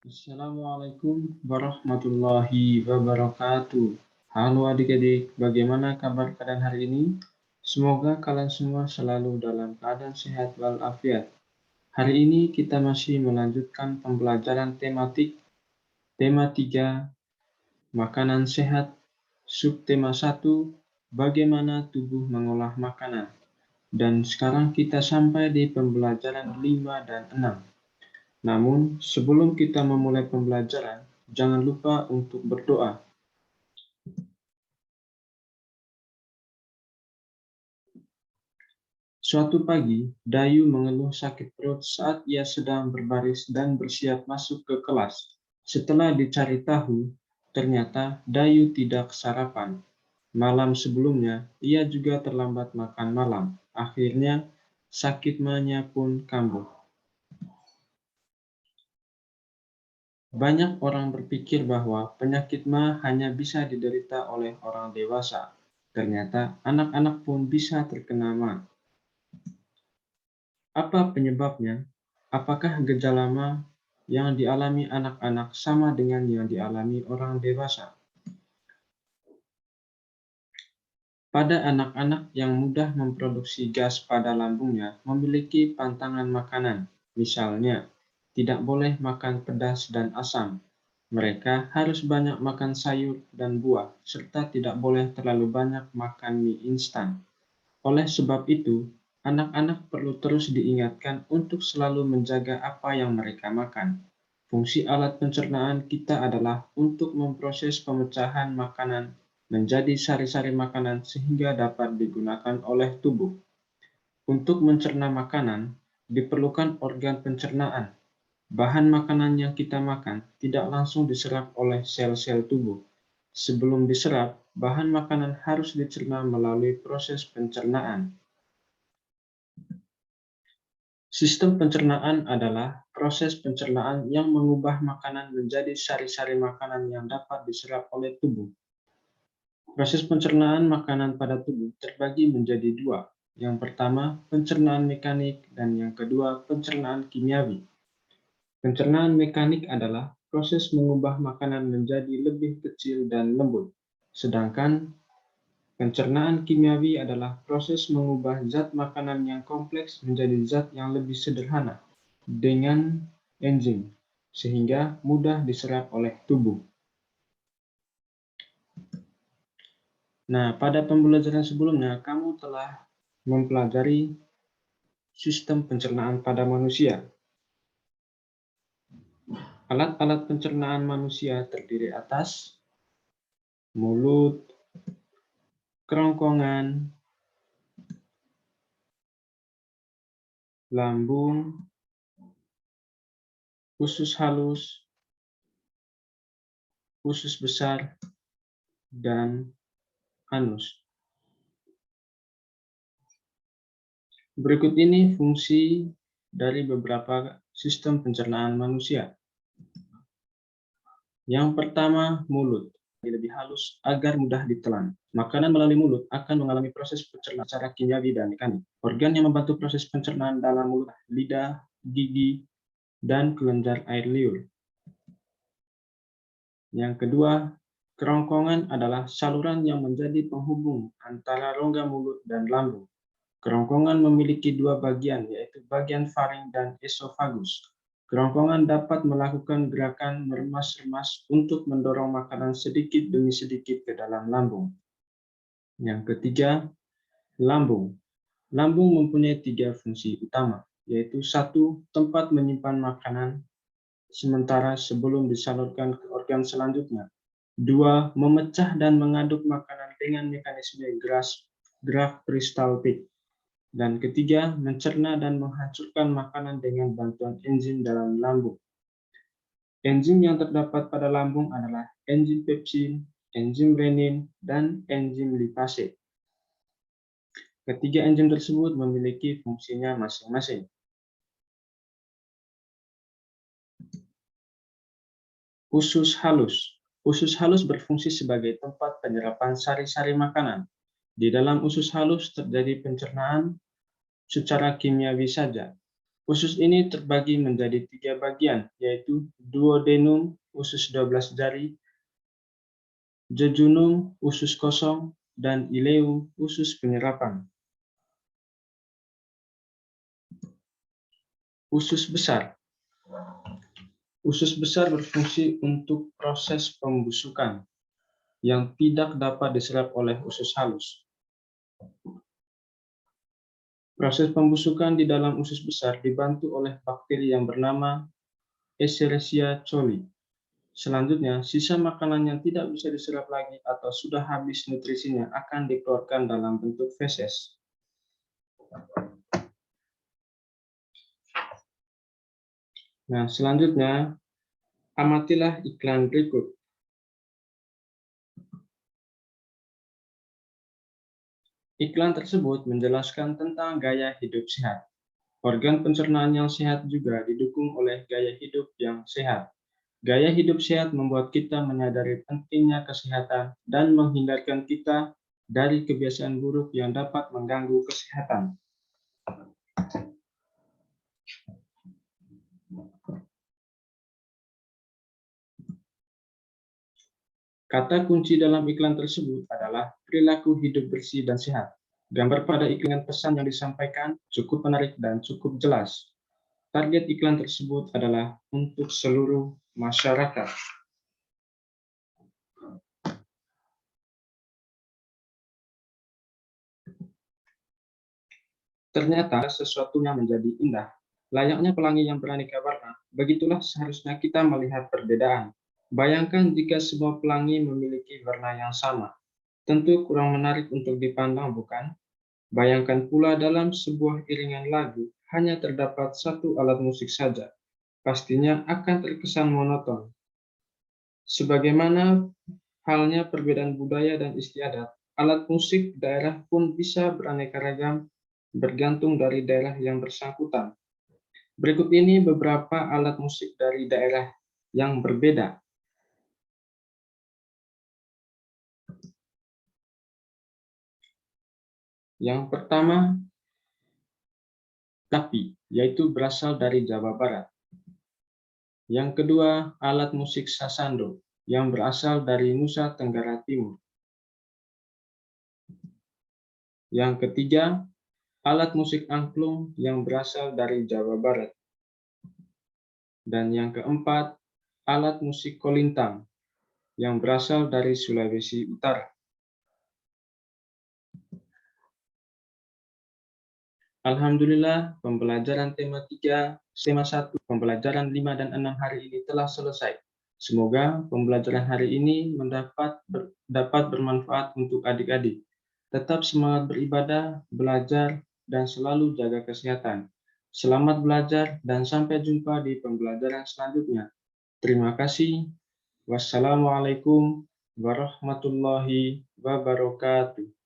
Assalamualaikum warahmatullahi wabarakatuh. Halo adik-adik, bagaimana kabar kalian hari ini? Semoga kalian semua selalu dalam keadaan sehat walafiat. Hari ini kita masih melanjutkan pembelajaran tematik tema 3, makanan sehat, subtema 1, bagaimana tubuh mengolah makanan. Dan sekarang kita sampai di pembelajaran 5 dan 6. Namun, sebelum kita memulai pembelajaran, jangan lupa untuk berdoa. Suatu pagi, Dayu mengeluh sakit perut saat ia sedang berbaris dan bersiap masuk ke kelas. Setelah dicari tahu, ternyata Dayu tidak sarapan. Malam sebelumnya, ia juga terlambat makan malam. Akhirnya, sakit mahnya pun kambuh. Banyak orang berpikir bahwa penyakit ma hanya bisa diderita oleh orang dewasa. Ternyata anak-anak pun bisa terkena ma. Apa penyebabnya? Apakah gejala ma yang dialami anak-anak sama dengan yang dialami orang dewasa? Pada anak-anak yang mudah memproduksi gas pada lambungnya memiliki pantangan makanan. Misalnya, tidak boleh makan pedas dan asam. Mereka harus banyak makan sayur dan buah, serta tidak boleh terlalu banyak makan mie instan. Oleh sebab itu, anak-anak perlu terus diingatkan untuk selalu menjaga apa yang mereka makan. Fungsi alat pencernaan kita adalah untuk memproses pemecahan makanan menjadi sari-sari makanan sehingga dapat digunakan oleh tubuh. Untuk mencerna makanan, diperlukan organ pencernaan. Bahan makanan yang kita makan tidak langsung diserap oleh sel-sel tubuh. Sebelum diserap, bahan makanan harus dicerna melalui proses pencernaan. Sistem pencernaan adalah proses pencernaan yang mengubah makanan menjadi sari-sari makanan yang dapat diserap oleh tubuh. Proses pencernaan makanan pada tubuh terbagi menjadi dua. Yang pertama, pencernaan mekanik, dan yang kedua, pencernaan kimiawi. Pencernaan mekanik adalah proses mengubah makanan menjadi lebih kecil dan lembut, sedangkan pencernaan kimiawi adalah proses mengubah zat makanan yang kompleks menjadi zat yang lebih sederhana dengan enzim, sehingga mudah diserap oleh tubuh. Nah, pada pembelajaran sebelumnya, kamu telah mempelajari sistem pencernaan pada manusia. Alat-alat pencernaan manusia terdiri atas mulut, kerongkongan, lambung, usus halus, usus besar, dan anus. Berikut ini fungsi dari beberapa sistem pencernaan manusia. Yang pertama, mulut. Lebih halus agar mudah ditelan. Makanan melalui mulut akan mengalami proses pencernaan secara kimiawi dan mekanik. Organ yang membantu proses pencernaan dalam mulut, lidah, gigi, dan kelenjar air liur. Yang kedua, kerongkongan adalah saluran yang menjadi penghubung antara rongga mulut dan lambung. Kerongkongan memiliki dua bagian, yaitu bagian faring dan esofagus. Kerongkongan dapat melakukan gerakan meremas-remas untuk mendorong makanan sedikit demi sedikit ke dalam lambung. Yang ketiga, lambung. Lambung mempunyai tiga fungsi utama, yaitu satu, tempat menyimpan makanan sementara sebelum disalurkan ke organ selanjutnya. Dua, memecah dan mengaduk makanan dengan mekanisme gerak peristaltik. Dan ketiga, mencerna dan menghancurkan makanan dengan bantuan enzim dalam lambung. Enzim yang terdapat pada lambung adalah enzim pepsin, enzim renin, dan enzim lipase. Ketiga enzim tersebut memiliki fungsinya masing-masing. Usus halus. Usus halus berfungsi sebagai tempat penyerapan sari-sari makanan. Di dalam usus halus terjadi pencernaan secara kimiawi saja. Usus ini terbagi menjadi 3 bagian, yaitu duodenum, usus 12 jari, jejunum, usus kosong, dan ileum, usus penyerapan. Usus besar. Usus besar berfungsi untuk proses pembusukan yang tidak dapat diserap oleh usus halus. Proses pembusukan di dalam usus besar dibantu oleh bakteri yang bernama Escherichia coli. Selanjutnya, sisa makanan yang tidak bisa diserap lagi atau sudah habis nutrisinya akan dikeluarkan dalam bentuk feses. Nah, selanjutnya, amatilah iklan berikut. Iklan tersebut menjelaskan tentang gaya hidup sehat. Organ pencernaan yang sehat juga didukung oleh gaya hidup yang sehat. Gaya hidup sehat membuat kita menyadari pentingnya kesehatan dan menghindarkan kita dari kebiasaan buruk yang dapat mengganggu kesehatan. Kata kunci dalam iklan tersebut adalah perilaku hidup bersih dan sehat. Gambar pada iklan pesan yang disampaikan cukup menarik dan cukup jelas. Target iklan tersebut adalah untuk seluruh masyarakat. Ternyata sesuatunya menjadi indah. Layaknya pelangi yang beraneka warna, begitulah seharusnya kita melihat perbedaan. Bayangkan jika semua pelangi memiliki warna yang sama. Tentu kurang menarik untuk dipandang, bukan? Bayangkan pula dalam sebuah iringan lagu, hanya terdapat satu alat musik saja. Pastinya akan terkesan monoton. Sebagaimana halnya perbedaan budaya dan istiadat, alat musik daerah pun bisa beraneka ragam bergantung dari daerah yang bersangkutan. Berikut ini beberapa alat musik dari daerah yang berbeda. Yang pertama, Kapi, yaitu berasal dari Jawa Barat. Yang kedua, alat musik Sasando, yang berasal dari Nusa Tenggara Timur. Yang ketiga, alat musik angklung yang berasal dari Jawa Barat. Dan yang keempat, alat musik kolintang yang berasal dari Sulawesi Utara. Alhamdulillah, pembelajaran tema 1, pembelajaran 5 dan 6 hari ini telah selesai. Semoga pembelajaran hari ini dapat bermanfaat untuk adik-adik. Tetap semangat beribadah, belajar, dan selalu jaga kesehatan. Selamat belajar dan sampai jumpa di pembelajaran selanjutnya. Terima kasih. Wassalamualaikum warahmatullahi wabarakatuh.